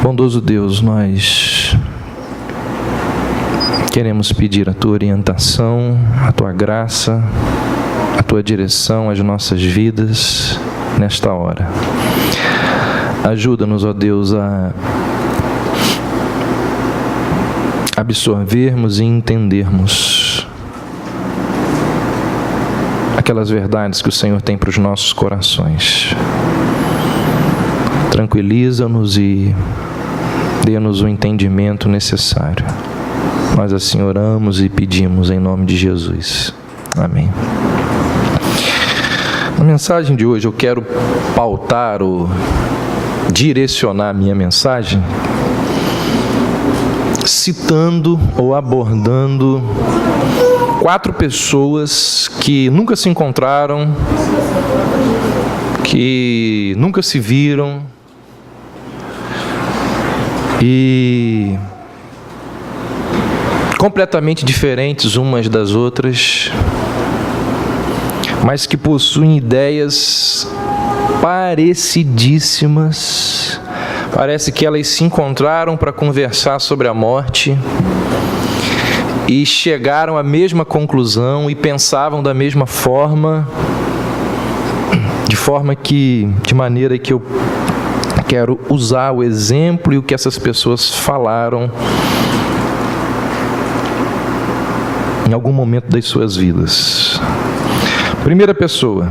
Bondoso Deus, nós queremos pedir a Tua orientação, a Tua graça, a Tua direção às nossas vidas nesta hora. Ajuda-nos, ó Deus, a absorvermos e entendermos aquelas verdades que o Senhor tem para os nossos corações. Tranquiliza-nos e dê-nos o entendimento necessário. Nós assim oramos e pedimos em nome de Jesus. Amém. Na mensagem de hoje eu quero pautar ou direcionar a minha mensagem citando ou abordando 4 pessoas que nunca se encontraram, que nunca se viram e completamente diferentes umas das outras, mas que possuem ideias parecidíssimas. Parece que elas se encontraram para conversar sobre a morte e chegaram à mesma conclusão e pensavam da mesma forma, de maneira que eu quero usar o exemplo e o que essas pessoas falaram em algum momento das suas vidas. Primeira pessoa,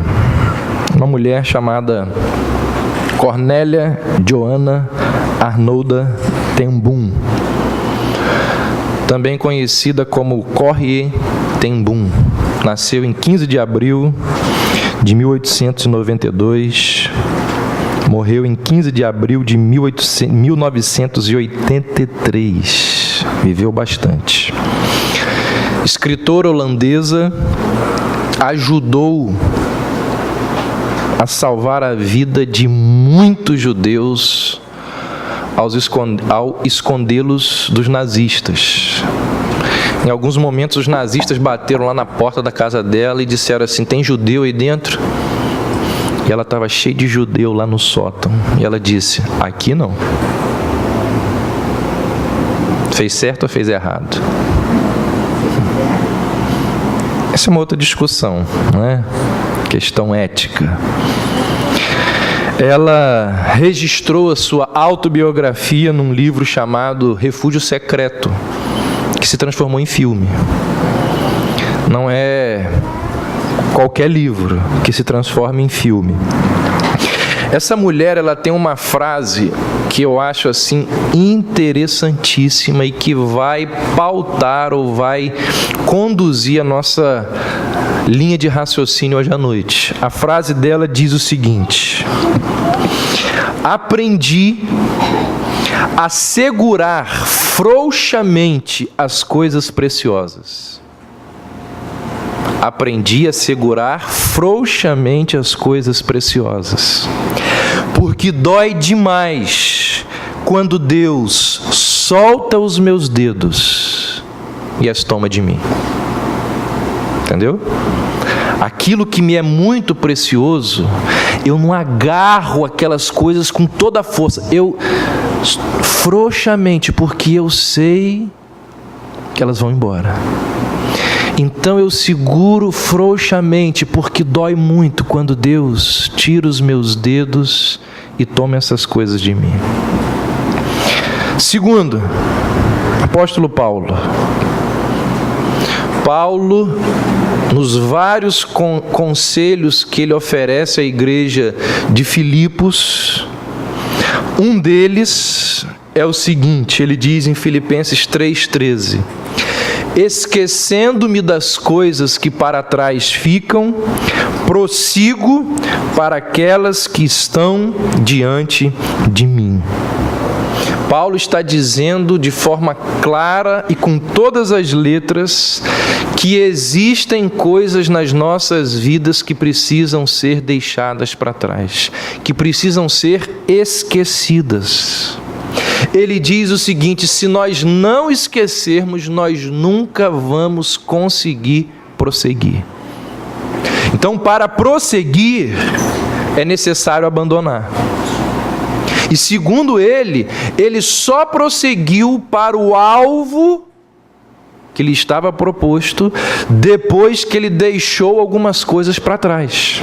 uma mulher chamada Cornélia Johanna Arnolda ten Boom, também conhecida como Corrie ten Boom. Nasceu em 15 de abril de 1892, morreu em 15 de abril de 1983, viveu bastante. Escritora holandesa, ajudou a salvar a vida de muitos judeus ao escondê-los dos nazistas. Em alguns momentos os nazistas bateram lá na porta da casa dela e disseram assim: tem judeu aí dentro? E ela estava cheia de judeu lá no sótão. E ela disse: aqui não. Fez certo ou fez errado? Essa é uma outra discussão, não é? Questão ética. Ela registrou a sua autobiografia num livro chamado Refúgio Secreto, que se transformou em filme. Não é qualquer livro que se transforma em filme. Essa mulher, ela tem uma frase que eu acho assim interessantíssima e que vai pautar ou vai conduzir a nossa linha de raciocínio hoje à noite. A frase dela diz o seguinte: aprendi a segurar frouxamente as coisas preciosas. Aprendi a segurar frouxamente as coisas preciosas, porque dói demais quando Deus solta os meus dedos e as toma de mim. Entendeu? Aquilo que me é muito precioso, eu não agarro aquelas coisas com toda a força, eu frouxamente, porque eu sei que elas vão embora. Então eu seguro frouxamente, porque dói muito quando Deus tira os meus dedos e toma essas coisas de mim. Segundo, apóstolo Paulo, nos vários conselhos que ele oferece à igreja de Filipos, um deles é o seguinte, ele diz em Filipenses 3,13: esquecendo-me das coisas que para trás ficam, prossigo para aquelas que estão diante de mim. Paulo está dizendo de forma clara e com todas as letras que existem coisas nas nossas vidas que precisam ser deixadas para trás, que precisam ser esquecidas. Ele diz o seguinte: se nós não esquecermos, nós nunca vamos conseguir prosseguir. Então, para prosseguir, é necessário abandonar. E segundo ele só prosseguiu para o alvo que lhe estava proposto depois que ele deixou algumas coisas para trás.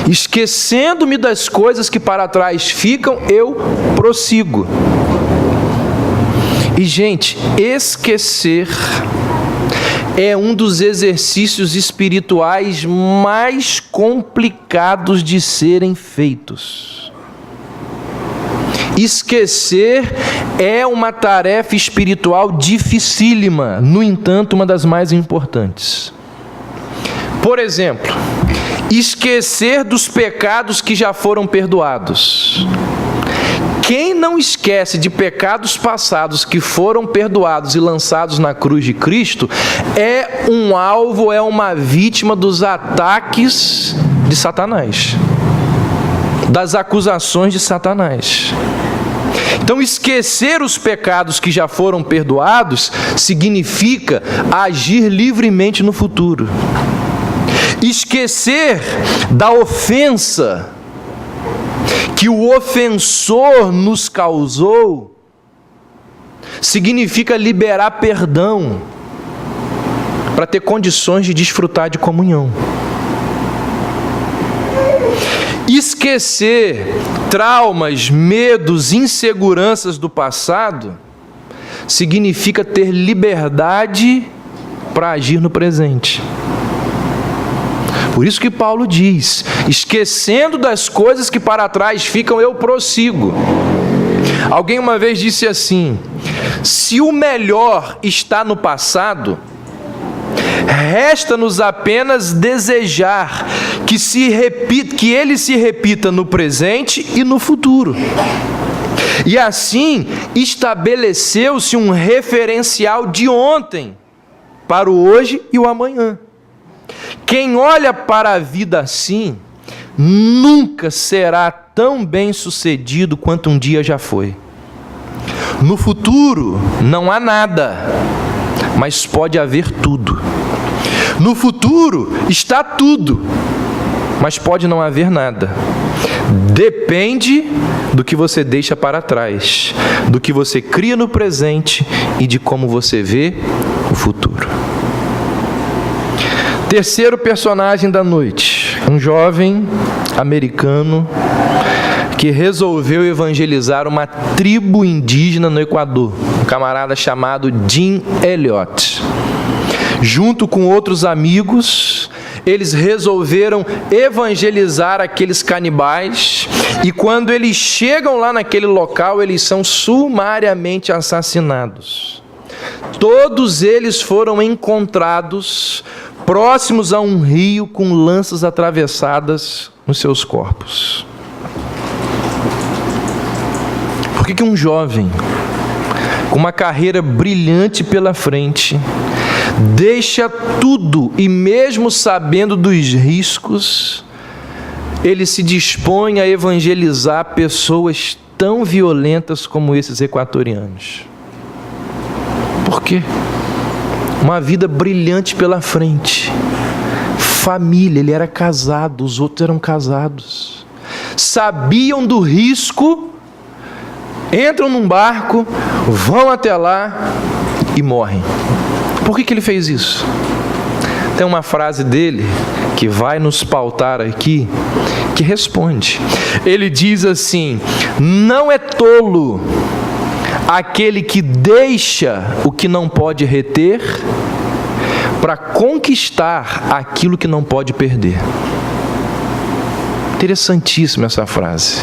Esquecendo-me das coisas que para trás ficam, eu prossigo. E, gente, esquecer é um dos exercícios espirituais mais complicados de serem feitos. Esquecer é uma tarefa espiritual dificílima, no entanto, uma das mais importantes. Por exemplo, esquecer dos pecados que já foram perdoados. Quem não esquece de pecados passados que foram perdoados e lançados na cruz de Cristo é um alvo, é uma vítima dos ataques de Satanás, das acusações de Satanás. Então, esquecer os pecados que já foram perdoados significa agir livremente no futuro. Esquecer da ofensa que o ofensor nos causou significa liberar perdão para ter condições de desfrutar de comunhão. Esquecer traumas, medos, inseguranças do passado significa ter liberdade para agir no presente. Por isso que Paulo diz: esquecendo das coisas que para trás ficam, eu prossigo. Alguém uma vez disse assim: se o melhor está no passado, resta-nos apenas desejar que ele se repita no presente e no futuro. E assim estabeleceu-se um referencial de ontem para o hoje e o amanhã. Quem olha para a vida assim, nunca será tão bem-sucedido quanto um dia já foi. No futuro não há nada, mas pode haver tudo. No futuro está tudo, mas pode não haver nada. Depende do que você deixa para trás, do que você cria no presente e de como você vê o futuro. Terceiro personagem da noite, um jovem americano que resolveu evangelizar uma tribo indígena no Equador, um camarada chamado Jim Elliot. Junto com outros amigos, eles resolveram evangelizar aqueles canibais, e quando eles chegam lá naquele local, eles são sumariamente assassinados. Todos eles foram encontrados próximos a um rio com lanças atravessadas nos seus corpos. Por que um jovem com uma carreira brilhante pela frente deixa tudo e, mesmo sabendo dos riscos, ele se dispõe a evangelizar pessoas tão violentas como esses equatorianos? Por quê? Uma vida brilhante pela frente, família, ele era casado, os outros eram casados, sabiam do risco, entram num barco, vão até lá e morrem. Por que ele fez isso? Tem uma frase dele que vai nos pautar aqui, que responde. Ele diz assim: não é tolo aquele que deixa o que não pode reter para conquistar aquilo que não pode perder. Interessantíssima essa frase.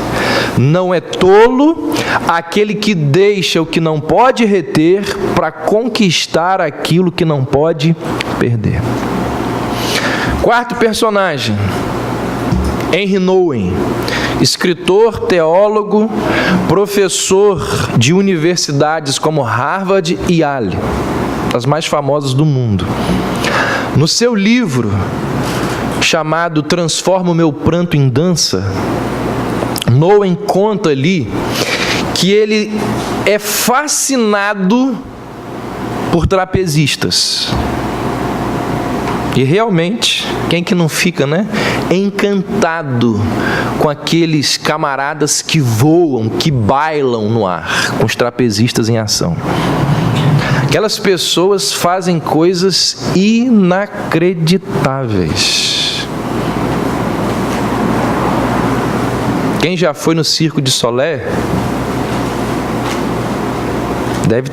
Não é tolo aquele que deixa o que não pode reter para conquistar aquilo que não pode perder. Quarto personagem, Henry Nouwen, escritor, teólogo, professor de universidades como Harvard e Yale, as mais famosas do mundo. No seu livro chamado Transforma o Meu Pranto em Dança, Nouwen conta ali que ele é fascinado por trapezistas. E realmente, quem que não fica, encantado com aqueles camaradas que voam, que bailam no ar, com os trapezistas em ação. Aquelas pessoas fazem coisas inacreditáveis. Quem já foi no Circo de Solé deve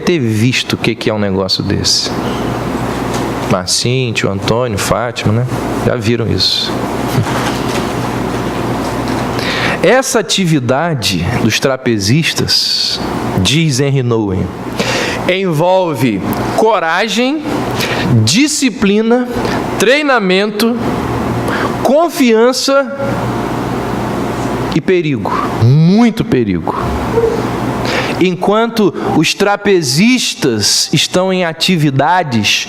ter visto o que é um negócio desse. Marcinho, tio Antônio, Fátima, né? Já viram isso. Essa atividade dos trapezistas, diz Henry Nouwen, envolve coragem, disciplina, treinamento, confiança e perigo, muito perigo. Enquanto os trapezistas estão em atividades,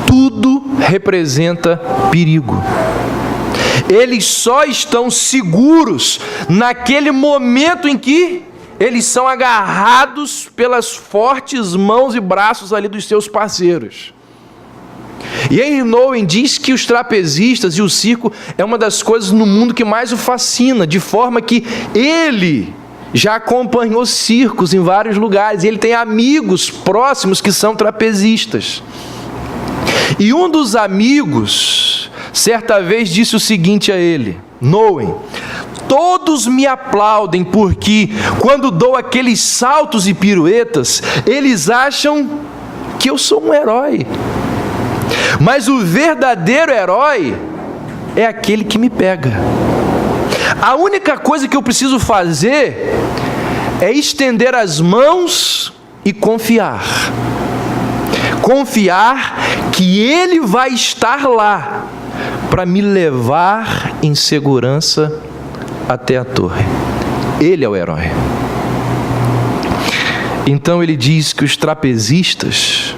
tudo representa perigo. Eles só estão seguros naquele momento em que eles são agarrados pelas fortes mãos e braços ali dos seus parceiros. E Henry Nouwen diz que os trapezistas e o circo é uma das coisas no mundo que mais o fascina, de forma que ele já acompanhou circos em vários lugares, e ele tem amigos próximos que são trapezistas. E um dos amigos, certa vez, disse o seguinte a ele: Nouwen, todos me aplaudem porque, quando dou aqueles saltos e piruetas, eles acham que eu sou um herói. Mas o verdadeiro herói é aquele que me pega. A única coisa que eu preciso fazer é estender as mãos e confiar. Confiar que Ele vai estar lá para me levar em segurança até a torre. Ele é o herói. Então ele diz que os trapezistas,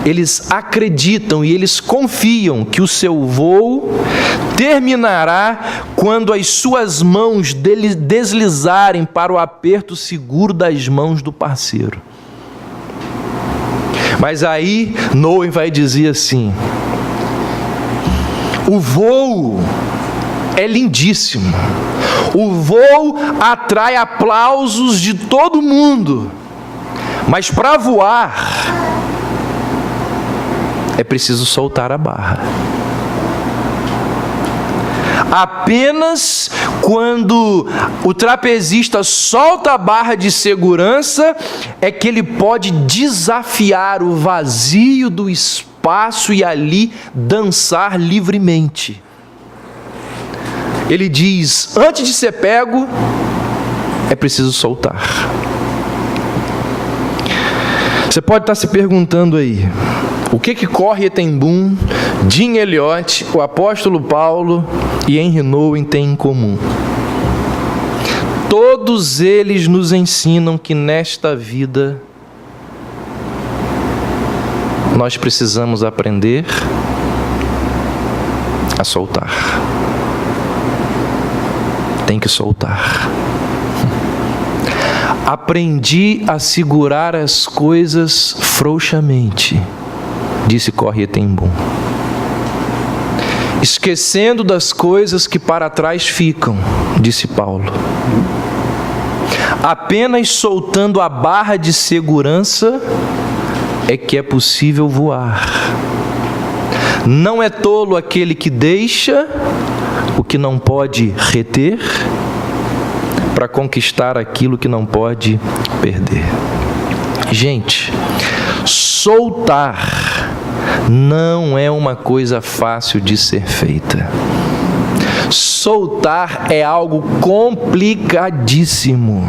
eles acreditam e eles confiam que o seu voo terminará quando as suas mãos deslizarem para o aperto seguro das mãos do parceiro. Mas aí Nouwen vai dizer assim: o voo é lindíssimo, o voo atrai aplausos de todo mundo, mas para voar é preciso soltar a barra. Apenas quando o trapezista solta a barra de segurança é que ele pode desafiar o vazio do espaço e ali dançar livremente. Ele diz: antes de ser pego, é preciso soltar. Você pode estar se perguntando aí, o que Corrie ten Boom, Jim Elliot, o apóstolo Paulo e Henry Nouwen têm em comum? Todos eles nos ensinam que nesta vida nós precisamos aprender a soltar. Tem que soltar. Aprendi a segurar as coisas frouxamente, disse Corrie ten Boom, esquecendo das coisas que para trás ficam, disse Paulo. Apenas soltando a barra de segurança é que é possível voar. Não é tolo aquele que deixa o que não pode reter para conquistar aquilo que não pode perder. Gente, soltar não é uma coisa fácil de ser feita. Soltar é algo complicadíssimo,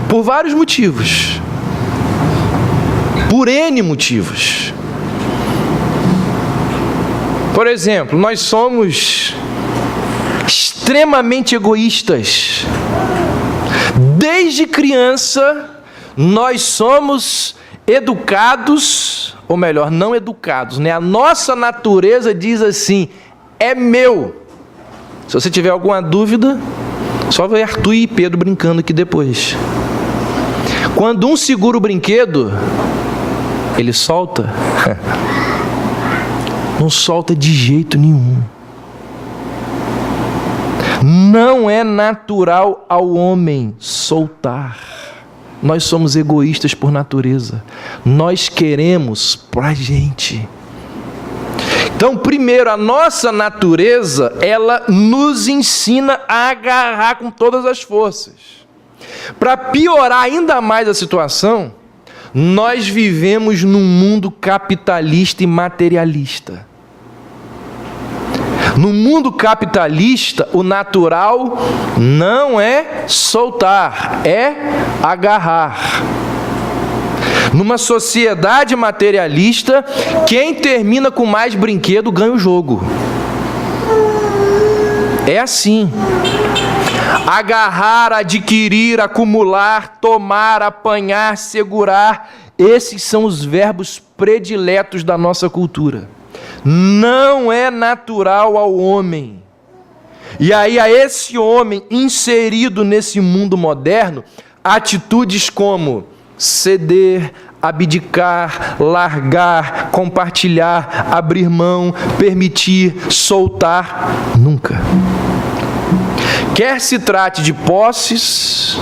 por vários motivos, por N motivos. Por exemplo, nós somos extremamente egoístas. Desde criança, nós somos educados, ou melhor, não educados, né? A nossa natureza diz assim: é meu. Se você tiver alguma dúvida, só ver Arthur e Pedro brincando aqui depois. Quando um segura o brinquedo, ele solta? Não solta de jeito nenhum. Não é natural ao homem soltar. Nós somos egoístas por natureza. Nós queremos pra gente. Então, primeiro, a nossa natureza, ela nos ensina a agarrar com todas as forças. Para piorar ainda mais a situação, nós vivemos num mundo capitalista e materialista. No mundo capitalista, o natural não é soltar, é agarrar. Numa sociedade materialista, quem termina com mais brinquedo ganha o jogo. É assim. Agarrar, adquirir, acumular, tomar, apanhar, segurar, esses são os verbos prediletos da nossa cultura. Não é natural ao homem. E aí, a esse homem inserido nesse mundo moderno, atitudes como ceder, abdicar, largar, compartilhar, abrir mão, permitir, soltar, nunca. Quer se trate de posses,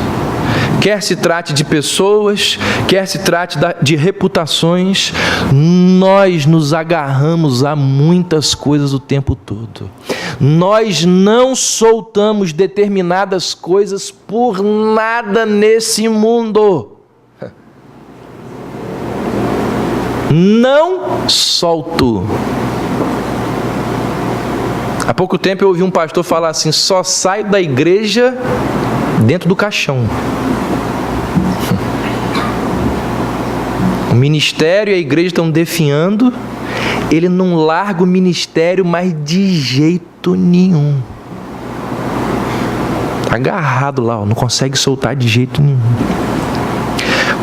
quer se trate de pessoas, quer se trate de reputações, nós nos agarramos a muitas coisas o tempo todo. Nós não soltamos determinadas coisas por nada nesse mundo. Não solto. Há pouco tempo eu ouvi um pastor falar assim: só saio da igreja dentro do caixão. O ministério e a igreja estão definhando, ele não larga o ministério mais de jeito nenhum. Agarrado lá, não consegue soltar de jeito nenhum.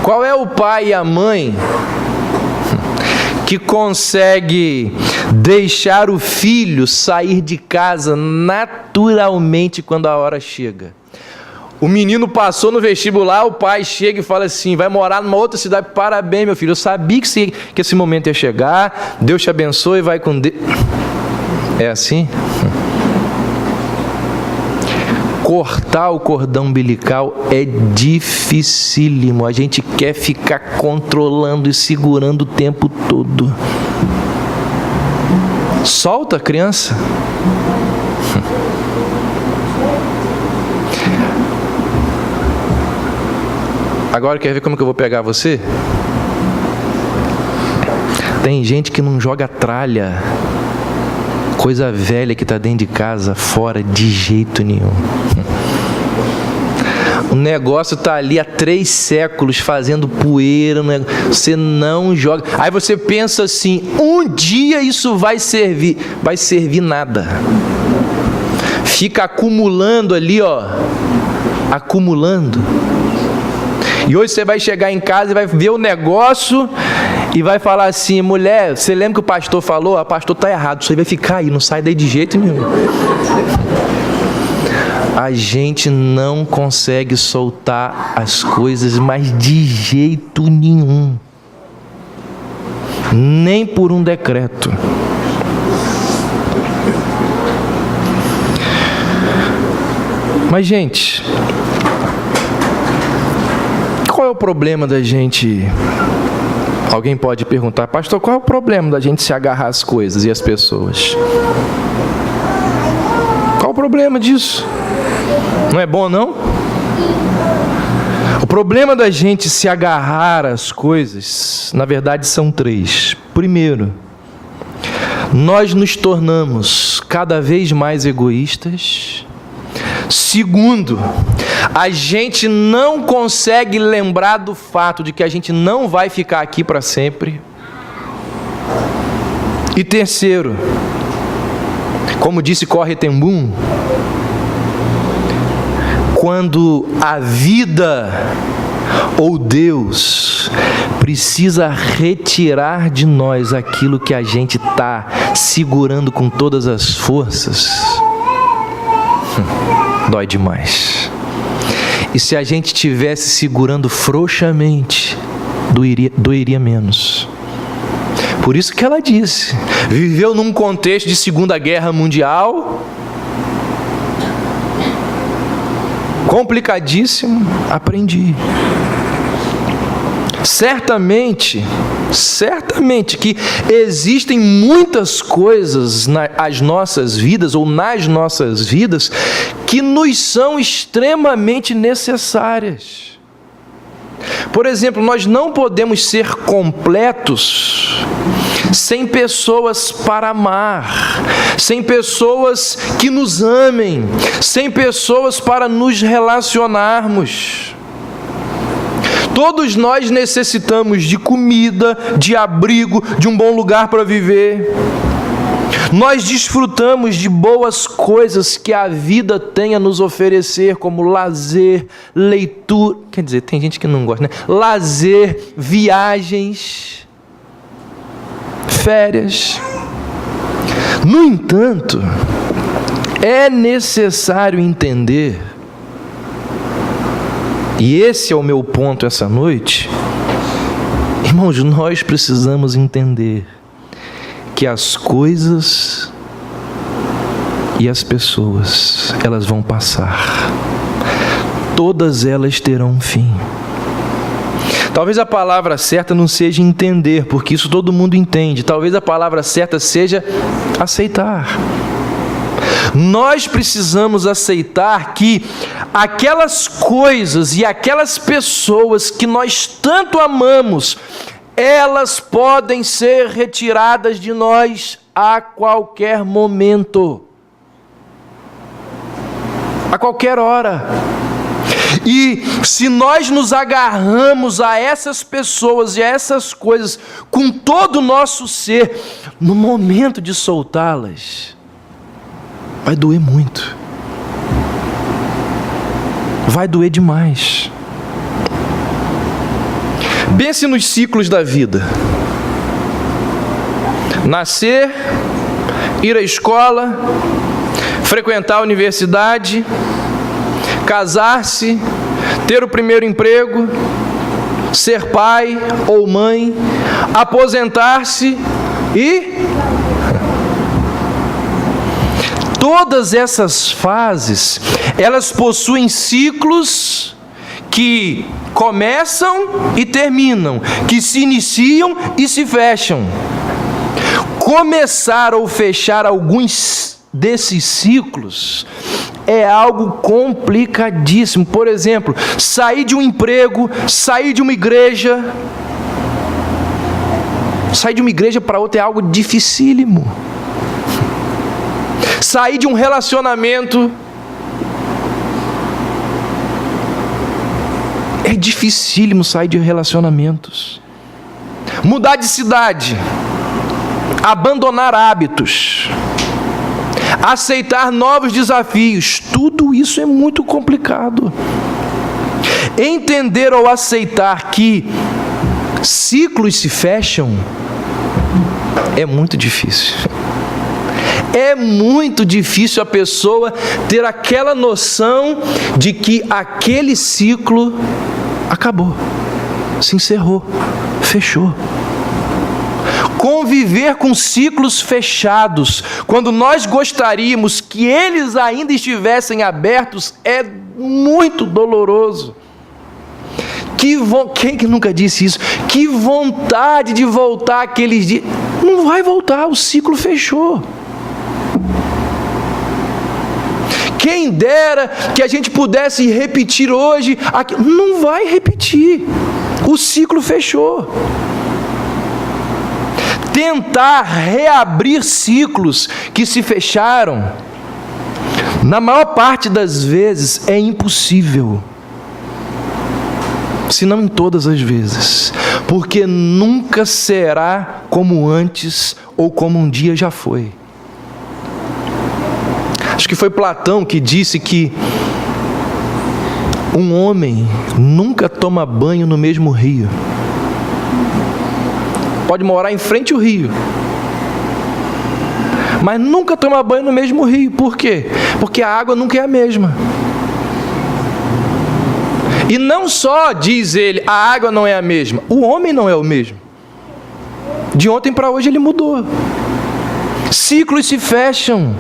Qual é o pai e a mãe que consegue deixar o filho sair de casa naturalmente quando a hora chega? O menino passou no vestibular, o pai chega e fala assim: vai morar numa outra cidade, parabéns meu filho, eu sabia que esse momento ia chegar, Deus te abençoe, vai com Deus. É assim? Cortar o cordão umbilical é dificílimo. A gente quer ficar controlando e segurando o tempo todo. Solta a criança. Agora quer ver como que eu vou pegar você? Tem gente que não joga tralha, coisa velha que está dentro de casa, fora de jeito nenhum. O negócio está ali há 3 séculos fazendo poeira, você não joga. Aí você pensa assim: um dia isso vai servir. Vai servir nada. Fica acumulando ali, ó. Acumulando. E hoje você vai chegar em casa e vai ver o negócio e vai falar assim: mulher, você lembra que o pastor falou? A pastor está errado, isso aí vai ficar aí, não sai daí de jeito nenhum. A gente não consegue soltar as coisas, mas de jeito nenhum. Nem por um decreto. Mas, gente, qual é o problema da gente... Alguém pode perguntar: pastor, qual é o problema da gente se agarrar às coisas e às pessoas? Qual o problema disso? Não é bom, não? O problema da gente se agarrar às coisas, na verdade, são 3. Primeiro, nós nos tornamos cada vez mais egoístas. Segundo, a gente não consegue lembrar do fato de que a gente não vai ficar aqui para sempre. E terceiro, como disse Corrie ten Boom, quando a vida ou Deus precisa retirar de nós aquilo que a gente está segurando com todas as forças, dói demais. E se a gente estivesse segurando frouxamente, doeria menos. Por isso que ela disse, viveu num contexto de Segunda Guerra Mundial, complicadíssimo, aprendi. Certamente que existem muitas coisas nas nossas vidas ou nas nossas vidas que nos são extremamente necessárias. Por exemplo, nós não podemos ser completos sem pessoas para amar, sem pessoas que nos amem, sem pessoas para nos relacionarmos. Todos nós necessitamos de comida, de abrigo, de um bom lugar para viver. Nós desfrutamos de boas coisas que a vida tem a nos oferecer, como lazer, leitura, quer dizer, tem gente que não gosta, né? Lazer, viagens, férias. No entanto, é necessário entender, e esse é o meu ponto essa noite, irmãos, nós precisamos entender que as coisas e as pessoas, elas vão passar. Todas elas terão um fim. Talvez a palavra certa não seja entender, porque isso todo mundo entende. Talvez a palavra certa seja aceitar. Nós precisamos aceitar que aquelas coisas e aquelas pessoas que nós tanto amamos, elas podem ser retiradas de nós a qualquer momento, a qualquer hora. E se nós nos agarramos a essas pessoas e a essas coisas com todo o nosso ser, no momento de soltá-las, vai doer muito. Vai doer demais. Pense nos ciclos da vida. Nascer, ir à escola, frequentar a universidade, casar-se, ter o primeiro emprego, ser pai ou mãe, aposentar-se e... Todas essas fases, elas possuem ciclos que começam e terminam, que se iniciam e se fecham. Começar ou fechar alguns desses ciclos é algo complicadíssimo. Por exemplo, sair de um emprego, sair de uma igreja para outra é algo dificílimo. Sair de um relacionamento é dificílimo. Sair de relacionamentos, mudar de cidade, abandonar hábitos, aceitar novos desafios, tudo isso é muito complicado. Entender ou aceitar que ciclos se fecham é muito difícil. É muito difícil a pessoa ter aquela noção de que aquele ciclo acabou, se encerrou, fechou. Conviver com ciclos fechados, quando nós gostaríamos que eles ainda estivessem abertos, é muito doloroso. Quem que nunca disse isso? Que vontade de voltar aqueles dias. Não vai voltar, o ciclo fechou. Quem dera que a gente pudesse repetir hoje, não vai repetir, o ciclo fechou. Tentar reabrir ciclos que se fecharam, na maior parte das vezes, é impossível. Se não em todas as vezes, porque nunca será como antes ou como um dia já foi. Acho que foi Platão que disse que um homem nunca toma banho no mesmo rio. Pode morar em frente ao rio, mas nunca toma banho no mesmo rio. Por quê? Porque a água nunca é a mesma. E não só, diz ele, a água não é a mesma, o homem não é o mesmo. De ontem para hoje ele mudou. Ciclos se fecham.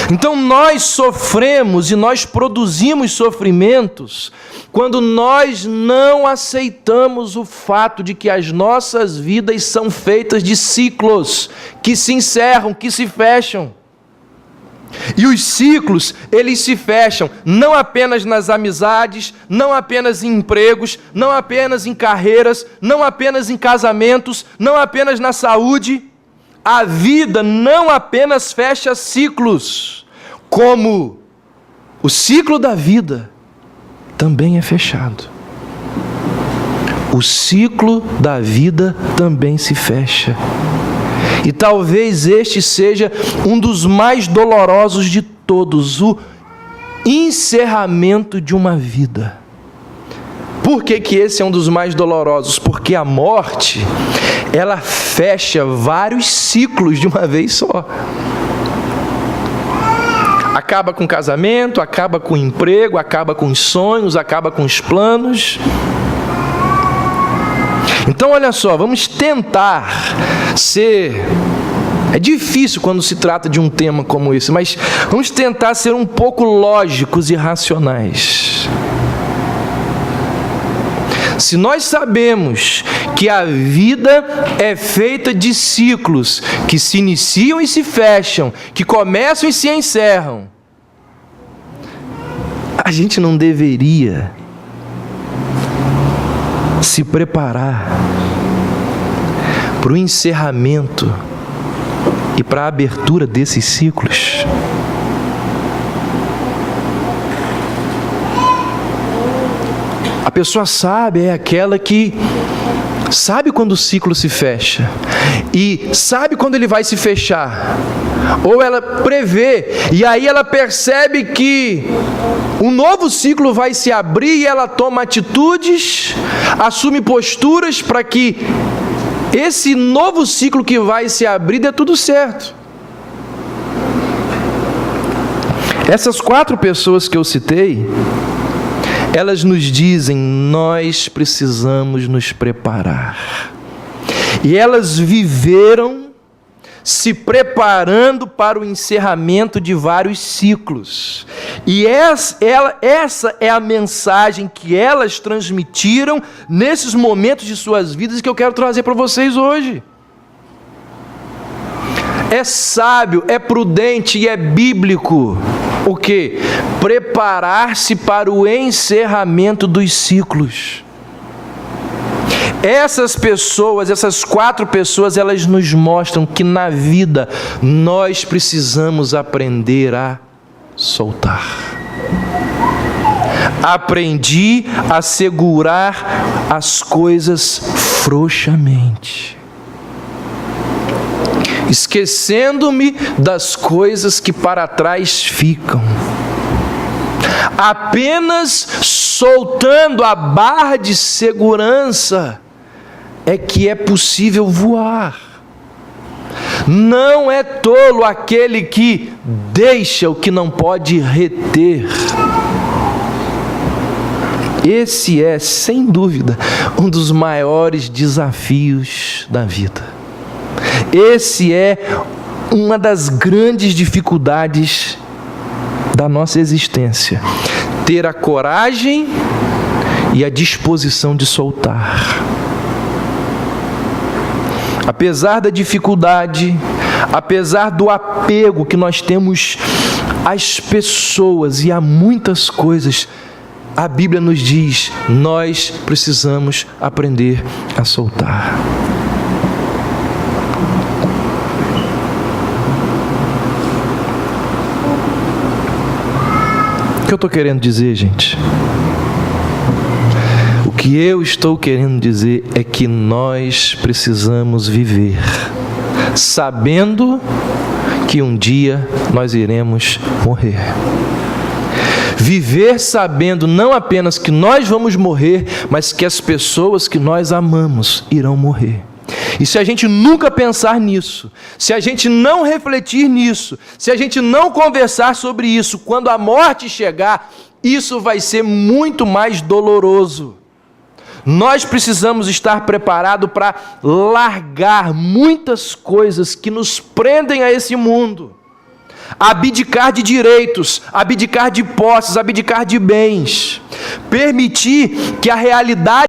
Então nós sofremos e nós produzimos sofrimentos quando nós não aceitamos o fato de que as nossas vidas são feitas de ciclos que se encerram, que se fecham. E os ciclos, eles se fecham não apenas nas amizades, não apenas em empregos, não apenas em carreiras, não apenas em casamentos, não apenas na saúde. A vida não apenas fecha ciclos, como o ciclo da vida também é fechado. O ciclo da vida também se fecha. E talvez este seja um dos mais dolorosos de todos, o encerramento de uma vida. Por que esse é um dos mais dolorosos? Porque a morte, ela fecha vários ciclos de uma vez só. Acaba com o casamento, acaba com o emprego, acaba com os sonhos, acaba com os planos. Então, olha só, vamos tentar ser... É difícil quando se trata de um tema como esse, mas vamos tentar ser um pouco lógicos e racionais. Se nós sabemos que a vida é feita de ciclos que se iniciam e se fecham, que começam e se encerram, a gente não deveria se preparar para o encerramento e para a abertura desses ciclos? A pessoa sábia é aquela que sabe quando o ciclo se fecha e sabe quando ele vai se fechar, ou ela prevê, e aí ela percebe que um novo ciclo vai se abrir e ela toma atitudes, assume posturas para que esse novo ciclo que vai se abrir dê tudo certo. Essas 4 pessoas que eu citei, elas nos dizem: nós precisamos nos preparar. E elas viveram se preparando para o encerramento de vários ciclos. E essa é a mensagem que elas transmitiram nesses momentos de suas vidas que eu quero trazer para vocês hoje. É sábio, é prudente e é bíblico o quê? Preparar-se para o encerramento dos ciclos. Essas pessoas, essas 4 pessoas, elas nos mostram que na vida nós precisamos aprender a soltar. Aprendi a segurar as coisas frouxamente, esquecendo-me das coisas que para trás ficam. Apenas soltando a barra de segurança é que é possível voar. Não é tolo aquele que deixa o que não pode reter. Esse é, sem dúvida, um dos maiores desafios da vida. Esse é uma das grandes dificuldades da nossa existência. Ter a coragem e a disposição de soltar. Apesar da dificuldade, apesar do apego que nós temos às pessoas e a muitas coisas, a Bíblia nos diz: nós precisamos aprender a soltar. O que eu estou querendo dizer, gente? O que eu estou querendo dizer é que nós precisamos viver sabendo que um dia nós iremos morrer. Viver sabendo não apenas que nós vamos morrer, mas que as pessoas que nós amamos irão morrer. E se a gente nunca pensar nisso, se a gente não refletir nisso, se a gente não conversar sobre isso, quando a morte chegar, isso vai ser muito mais doloroso. Nós precisamos estar preparados para largar muitas coisas que nos prendem a esse mundo. abdicar de direitos, abdicar de posses, abdicar de bens, permitir que a realidade